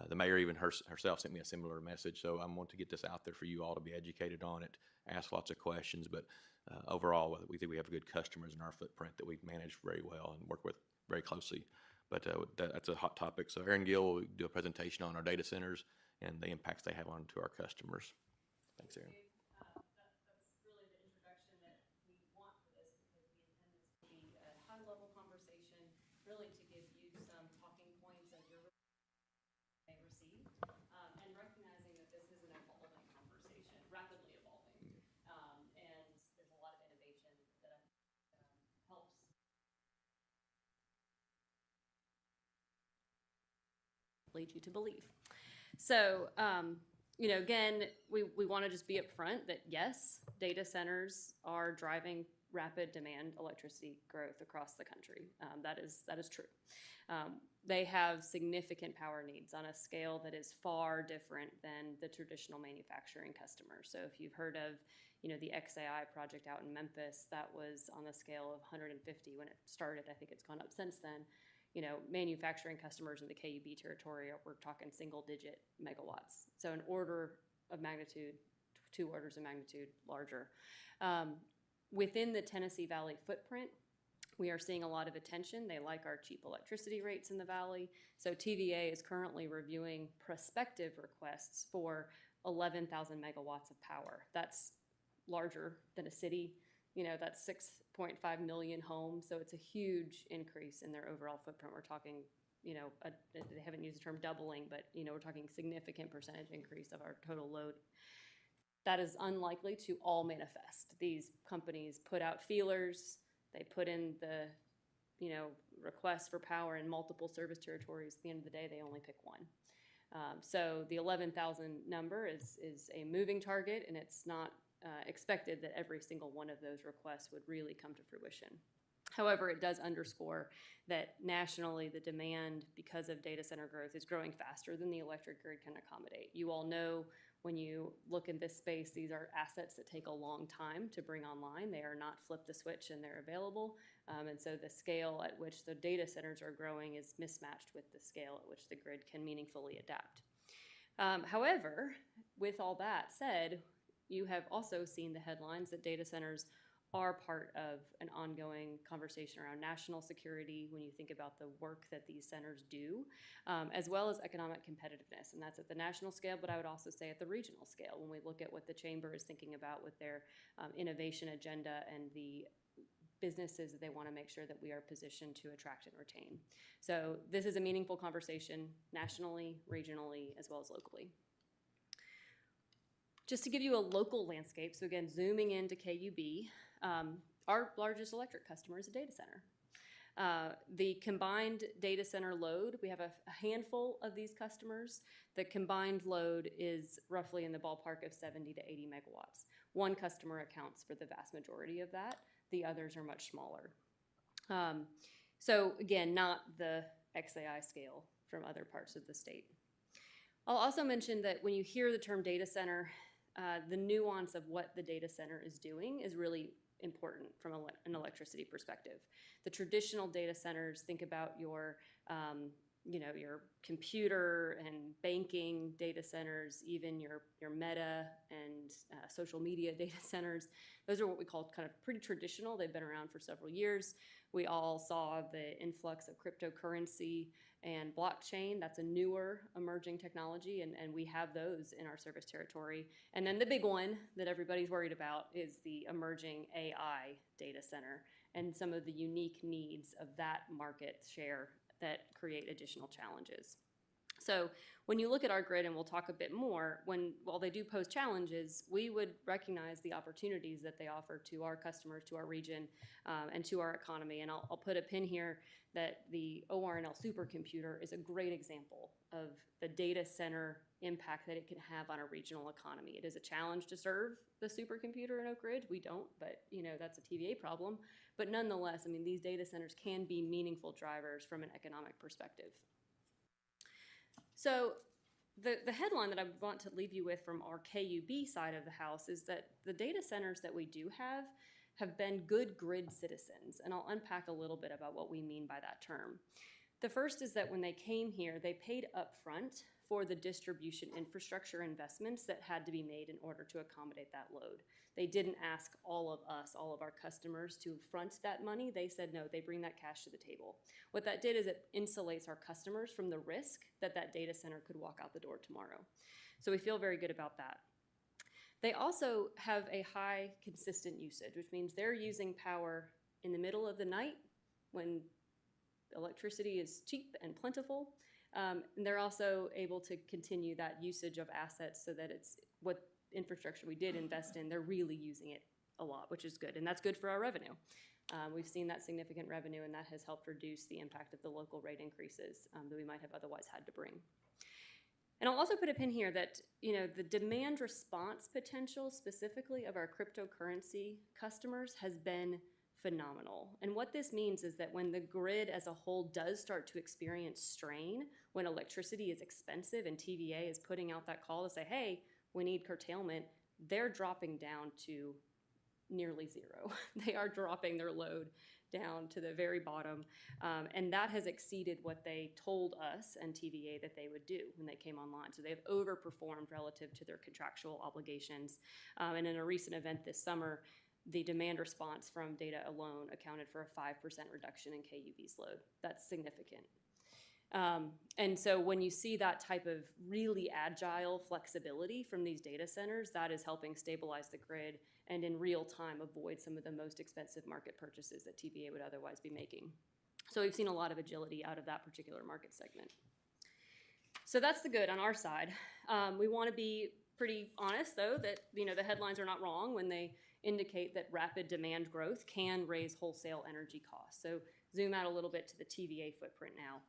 Speaker 5: the mayor even herself sent me a similar message, so I want to get this out there for you all to be educated on it, ask lots of questions. But overall, we think we have good customers in our footprint that we manage very well and work with very closely. But that's a hot topic. So Aaron Gill will do a presentation on our data centers and the impacts they have on to our customers. Thanks, Aaron.
Speaker 11: That's really the introduction that we want for this, because we intend this to be a high-level conversation, really to give you some talking points as you're may receive, and recognizing that this is an evolving conversation, rapidly evolving, and there's a lot of innovation that I think helps. Lead you to believe. So, again, we want to just be upfront that yes, data centers are driving rapid demand electricity growth across the country. That is true. They have significant power needs on a scale that is far different than the traditional manufacturing customers. So if you've heard of, the XAI project out in Memphis, that was on the scale of 150 when it started. I think it's gone up since then. Manufacturing customers in the KUB territory, we're talking single-digit megawatts. So an order of magnitude, 2 orders of magnitude larger. Within the Tennessee Valley footprint, We are seeing a lot of attention. They like our cheap electricity rates in the valley. So TVA is currently reviewing prospective requests for 11,000 megawatts of power. That's larger than a city. You know, that's 6.5 million homes. So it's a huge increase in their overall footprint. We're talking, you know, they haven't used the term doubling, but, you know, we're talking significant percentage increase of our total load. That is unlikely to all manifest. These companies put out feelers, they put in the, you know, requests for power in multiple service territories. At the end of the day, they only pick one. So the 11,000 number is a moving target, and it's not expected that every single one of those requests would really come to fruition. However, it does underscore that nationally the demand, because of data center growth, is growing faster than the electric grid can accommodate. You all know when you look in this space, these are assets that take a long time to bring online. They are not flip the switch and they're available. And so the scale at which the data centers are growing is mismatched with the scale at which the grid can meaningfully adapt. However, with all that said, you have also seen the headlines that data centers are part of an ongoing conversation around national security when you think about the work that these centers do, as well as economic competitiveness. And that's at the national scale, but I would also say at the regional scale when we look at what the Chamber is thinking about with their innovation agenda and the businesses that they want to make sure that we are positioned to attract and retain. So this is a meaningful conversation nationally, regionally, as well as locally. Just to give you a local landscape, so again, zooming into KUB, our largest electric customer is a data center. The combined data center load, we have a handful of these customers. The combined load is roughly in the ballpark of 70 to 80 megawatts. One customer accounts for the vast majority of that. The others are much smaller. So again, not the XAI scale from other parts of the state. I'll also mention that when you hear the term data center, the nuance of what the data center is doing is really important from an electricity perspective. The traditional data centers, think about your, your computer and banking data centers, even your Meta and social media data centers. Those are what we call kind of pretty traditional. They've been around for several years. We all saw the influx of cryptocurrency and blockchain. That's a newer emerging technology, and we have those in our service territory. And then the big one that everybody's worried about is the emerging AI data center and some of the unique needs of that market share that create additional challenges. So when you look at our grid, and we'll talk a bit more, while they do pose challenges, we would recognize the opportunities that they offer to our customers, to our region, and to our economy. And I'll put a pin here that the ORNL supercomputer is a great example of the data center impact that it can have on a regional economy. It is a challenge to serve the supercomputer in Oak Ridge. We don't, but that's a TVA problem. But nonetheless, I mean, these data centers can be meaningful drivers from an economic perspective. So the headline that I want to leave you with from our KUB side of the house is that the data centers that we do have been good grid citizens, and I'll unpack a little bit about what we mean by that term. The first is that when they came here, they paid upfront for the distribution infrastructure investments that had to be made in order to accommodate that load. They didn't ask all of us, all of our customers, to front that money. They said no, they bring that cash to the table. What that did is it insulates our customers from the risk that that data center could walk out the door tomorrow. So we feel very good about that. They also have a high consistent usage, which means they're using power in the middle of the night when electricity is cheap and plentiful. And they're also able to continue that usage of assets so that it's what infrastructure we did invest in, they're really using it a lot, which is good. And that's good for our revenue. We've seen that significant revenue, and that has helped reduce the impact of the local rate increases that we might have otherwise had to bring. And I'll also put a pin here that, the demand response potential specifically of our cryptocurrency customers has been phenomenal. And what this means is that when the grid as a whole does start to experience strain, when electricity is expensive and TVA is putting out that call to say, hey, we need curtailment, they're dropping down to nearly zero. They are dropping their load down to the very bottom. And that has exceeded what they told us and TVA that they would do when they came online. So they've overperformed relative to their contractual obligations. And in a recent event this summer, the demand response from data alone accounted for a 5% reduction in KUB's load. That's significant. And so when you see that type of really agile flexibility from these data centers, that is helping stabilize the grid and in real time avoid some of the most expensive market purchases that TVA would otherwise be making. So we've seen a lot of agility out of that particular market segment. So that's the good on our side. We want to be pretty honest, though, that the headlines are not wrong when they indicate that rapid demand growth can raise wholesale energy costs. So zoom out a little bit to the TVA footprint now.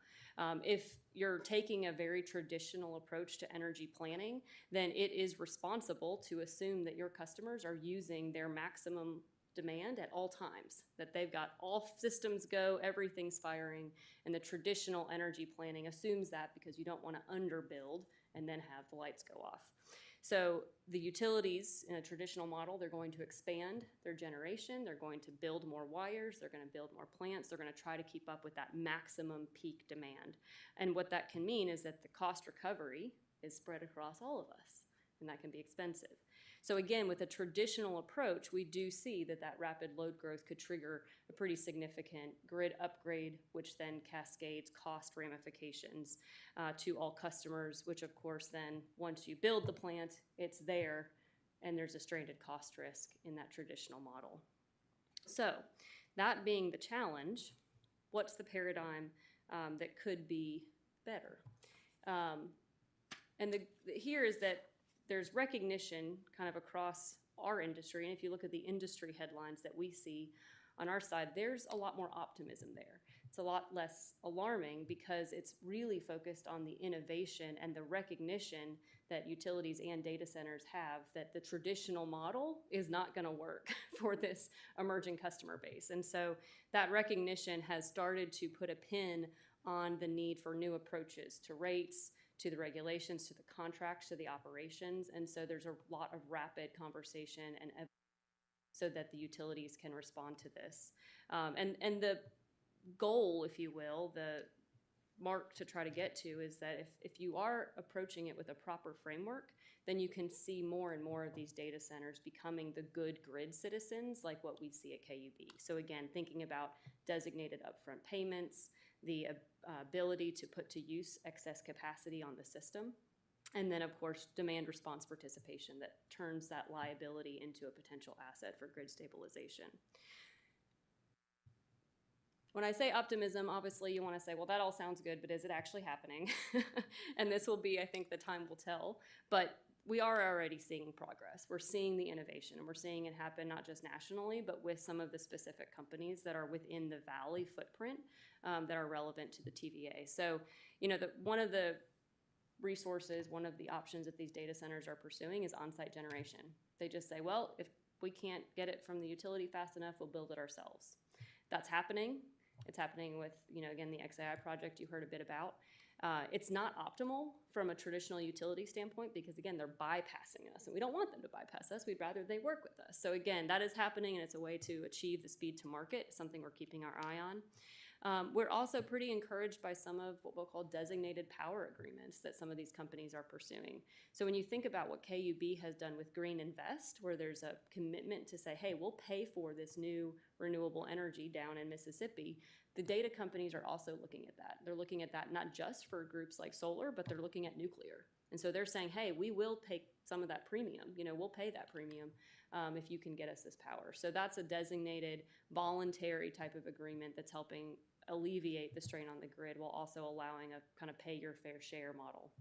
Speaker 11: If you're taking a very traditional approach to energy planning, then it is responsible to assume that your customers are using their maximum demand at all times, that they've got all systems go, everything's firing, and the traditional energy planning assumes that because you don't want to underbuild and then have the lights go off. So the utilities in a traditional model, they're going to expand their generation, they're going to build more wires, they're going to build more plants, they're going to try to keep up with that maximum peak demand. And what that can mean is that the cost recovery is spread across all of us, and that can be expensive. So again, with a traditional approach, we do see that that rapid load growth could trigger a pretty significant grid upgrade, which then cascades cost ramifications to all customers, which of course then, once you build the plant, it's there, and there's a stranded cost risk in that traditional model. So that being the challenge, what's the paradigm that could be better? And here is that there's recognition kind of across our industry, and if you look at the industry headlines that we see on our side, there's a lot more optimism there. It's a lot less alarming because it's really focused on the innovation and the recognition that utilities and data centers have that the traditional model is not going to work for this emerging customer base. And so that recognition has started to put a pin on the need for new approaches to rates, to the regulations, to the contracts, to the operations. And so there's a lot of rapid conversation and so that the utilities can respond to this. And the goal, if you will, the mark to try to get to is that if you are approaching it with a proper framework, then you can see more and more of these data centers becoming the good grid citizens like what we see at KUB. So again, thinking about designated upfront payments, the ability to put to use excess capacity on the system, and then of course demand response participation that turns that liability into a potential asset for grid stabilization. When I say optimism, obviously you want to say, well, that all sounds good, but is it actually happening? And this will be, I think, the time will tell. But we are already seeing progress. We're seeing the innovation, and we're seeing it happen not just nationally, but with some of the specific companies that are within the Valley footprint that are relevant to the TVA. So, one of the resources, one of the options that these data centers are pursuing is on-site generation. They just say, well, if we can't get it from the utility fast enough, we'll build it ourselves. That's happening. It's happening with, again, the XAI project you heard a bit about. It's not optimal from a traditional utility standpoint because, again, they're bypassing us, and we don't want them to bypass us. We'd rather they work with us. So, again, that is happening, and it's a way to achieve the speed to market, something we're keeping our eye on. We're also pretty encouraged by some of what we'll call designated power agreements that some of these companies are pursuing. So when you think about what KUB has done with Green Invest, where there's a commitment to say, hey, we'll pay for this new renewable energy down in Mississippi, the data companies are also looking at that. They're looking at that not just for groups like solar, but they're looking at nuclear. And so they're saying, hey, we will pay some of that premium. We'll pay that premium if you can get us this power. So that's a designated voluntary type of agreement that's helping alleviate the strain on the grid while also allowing a kind of pay your fair share model.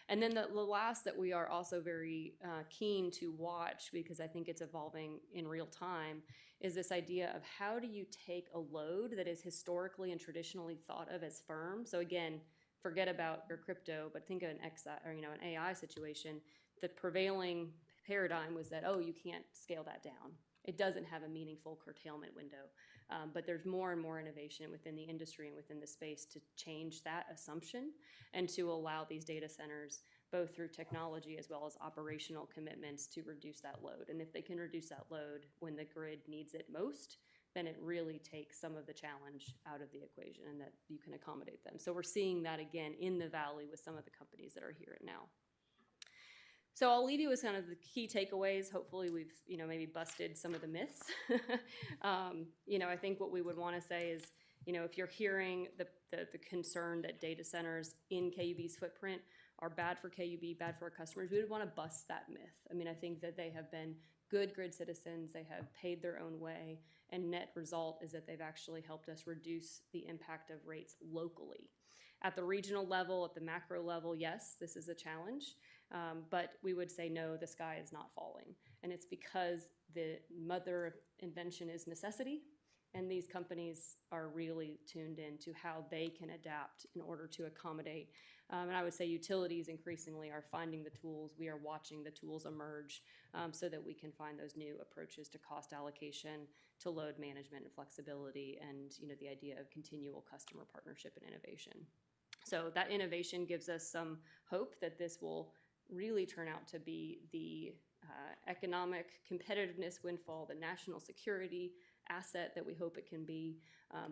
Speaker 11: And then the last that we are also very keen to watch, because I think it's evolving in real time, is this idea of how do you take a load that is historically and traditionally thought of as firm. So again, forget about your crypto, but think of an XI or an AI situation. The prevailing paradigm was that, oh, you can't scale that down. It doesn't have a meaningful curtailment window. But there's more and more innovation within the industry and within the space to change that assumption and to allow these data centers, both through technology as well as operational commitments, to reduce that load. And if they can reduce that load when the grid needs it most, then it really takes some of the challenge out of the equation and that you can accommodate them. So we're seeing that again in the Valley with some of the companies that are here now. So I'll leave you with kind of the key takeaways. Hopefully we've, maybe busted some of the myths. I think what we would want to say is, if you're hearing the concern that data centers in KUB's footprint are bad for KUB, bad for our customers, we would want to bust that myth. I mean, I think that they have been good grid citizens, they have paid their own way, and net result is that they've actually helped us reduce the impact of rates locally. At the regional level, at the macro level, yes, this is a challenge, but we would say no, the sky is not falling. And it's because the mother invention is necessity, and these companies are really tuned in to how they can adapt in order to accommodate. And I would say utilities increasingly are finding the tools. We are watching the tools emerge so that we can find those new approaches to cost allocation, to load management and flexibility, and the idea of continual customer partnership and innovation. So that innovation gives us some hope that this will really turn out to be the economic competitiveness windfall, the national security asset that we hope it can be.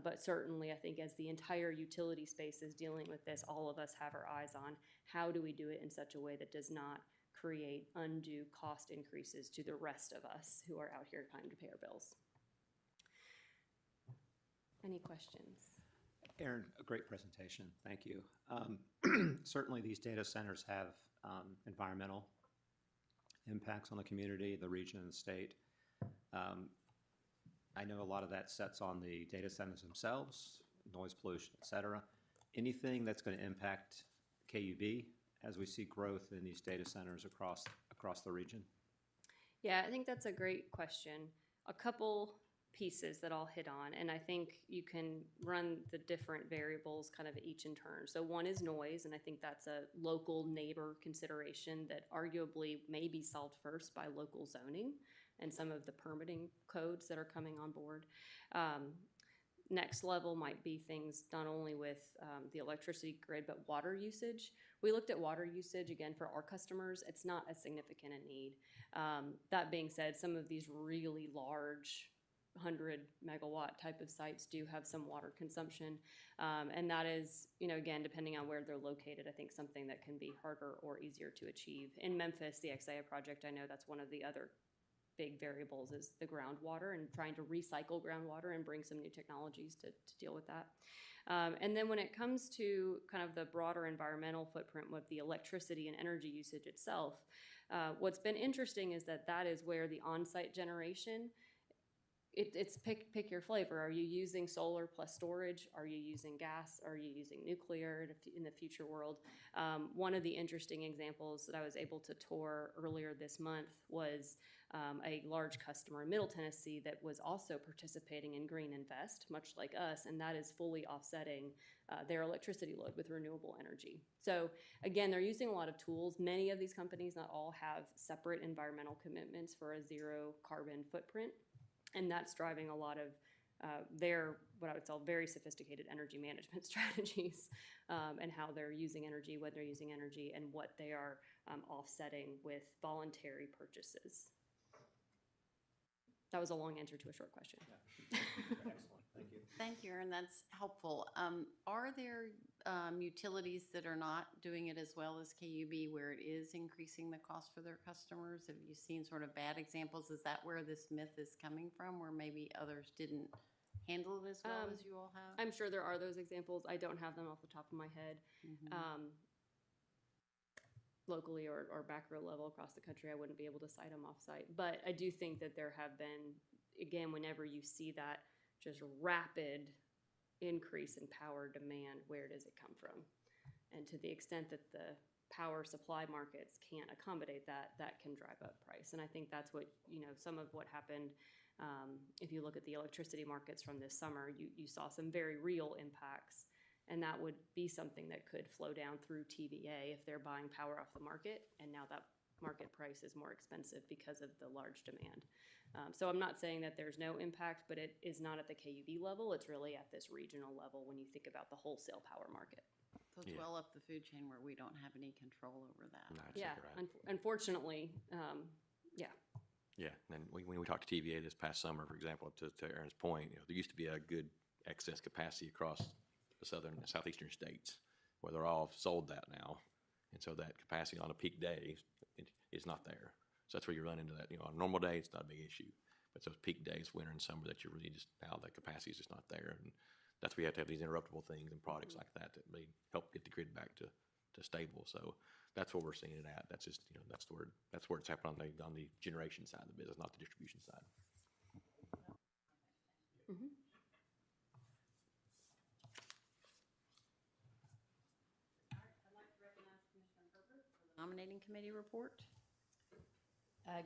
Speaker 11: But certainly, I think as the entire utility space is dealing with this, all of us have our eyes on how do we do it in such a way that does not create undue cost increases to the rest of us who are out here trying to pay our bills. Any questions?
Speaker 12: Aaron, a great presentation. Thank you. Certainly, these data centers have environmental impacts on the community, the region, and the state. I know a lot of that sets on the data centers themselves, noise pollution, et cetera. Anything that's going to impact KUB as we see growth in these data centers across the region?
Speaker 11: Yeah, I think that's a great question. A couple pieces that I'll hit on, and I think you can run the different variables kind of each in turn. So one is noise, and I think that's a local neighbor consideration that arguably may be solved first by local zoning and some of the permitting codes that are coming on board. Next level might be things not only with the electricity grid, but water usage. We looked at water usage, again, for our customers. It's not as significant a need. That being said, some of these really large 100 megawatt type of sites do have some water consumption. And that is, again, depending on where they're located, I think something that can be harder or easier to achieve. In Memphis, the XIA project, I know that's one of the other big variables is the groundwater and trying to recycle groundwater and bring some new technologies to deal with that. And then when it comes to kind of the broader environmental footprint with the electricity and energy usage itself, what's been interesting is that is where the on-site generation, it's pick your flavor. Are you using solar plus storage? Are you using gas? Are you using nuclear in the future world? One of the interesting examples that I was able to tour earlier this month was a large customer in Middle Tennessee that was also participating in Green Invest, much like us, and that is fully offsetting their electricity load with renewable energy. So again, they're using a lot of tools. Many of these companies, not all, have separate environmental commitments for a zero carbon footprint. And that's driving a lot of their, what I would call, very sophisticated energy management strategies and how they're using energy, when they're using energy, and what they are offsetting with voluntary purchases. That was a long answer to a short question.
Speaker 12: Yeah. Excellent. Thank you.
Speaker 2: Thank you, and that's helpful. Are there utilities that are not doing it as well as KUB where it is increasing the cost for their customers? Have you seen sort of bad examples? Is that where this myth is coming from, where maybe others didn't handle it as well as you all have?
Speaker 11: I'm sure there are those examples. I don't have them off the top of my head. Locally or macro level across the country, I wouldn't be able to cite them off-site. But I do think that there have been, again, whenever you see that just rapid increase in power demand, where does it come from? And to the extent that the power supply markets can't accommodate that, that can drive up price. And I think that's what, some of what happened, if you look at the electricity markets from this summer, you saw some very real impacts. And that would be something that could flow down through TVA if they're buying power off the market, and now that market price is more expensive because of the large demand. So I'm not saying that there's no impact, but it is not at the KUB level. It's really at this regional level when you think about the wholesale power market.
Speaker 2: So it's well up the food chain where we don't have any control over that.
Speaker 5: No, that's
Speaker 11: Yeah,
Speaker 5: exactly right.
Speaker 11: unfortunately, yeah.
Speaker 5: Yeah, and when we talked to TVA this past summer, for example, to Aaron's point, there used to be a good excess capacity across the southeastern states, where they're all sold that now. And so that capacity on a peak day is not there. So that's where you run into that, on a normal day, it's not a big issue. But those peak days, winter and summer, that you're really just, now that capacity is just not there. And that's where you have to have these interruptible things and products like that may help get the grid back to stable. So that's what we're seeing it at. That's just, that's where it's happening on the generation side of the business, not the distribution side.
Speaker 2: Nominating committee report.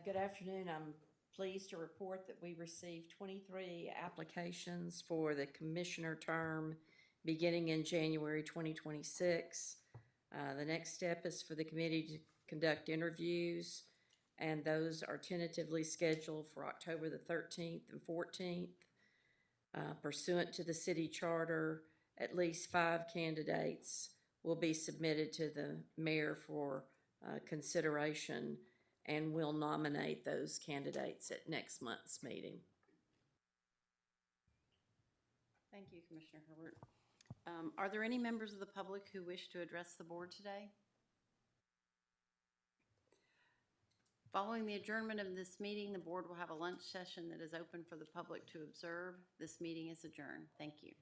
Speaker 3: Good afternoon. I'm pleased to report that we received 23 applications for the commissioner term beginning in January 2026. The next step is for the committee to conduct interviews, and those are tentatively scheduled for October the 13th and 14th. Pursuant to the city charter, at least 5 candidates will be submitted to the mayor for consideration, and we'll nominate those candidates at next month's meeting.
Speaker 2: Thank you, Commissioner Herbert. Are there any members of the public who wish to address the board today? Following the adjournment of this meeting, the board will have a lunch session that is open for the public to observe. This meeting is adjourned. Thank you.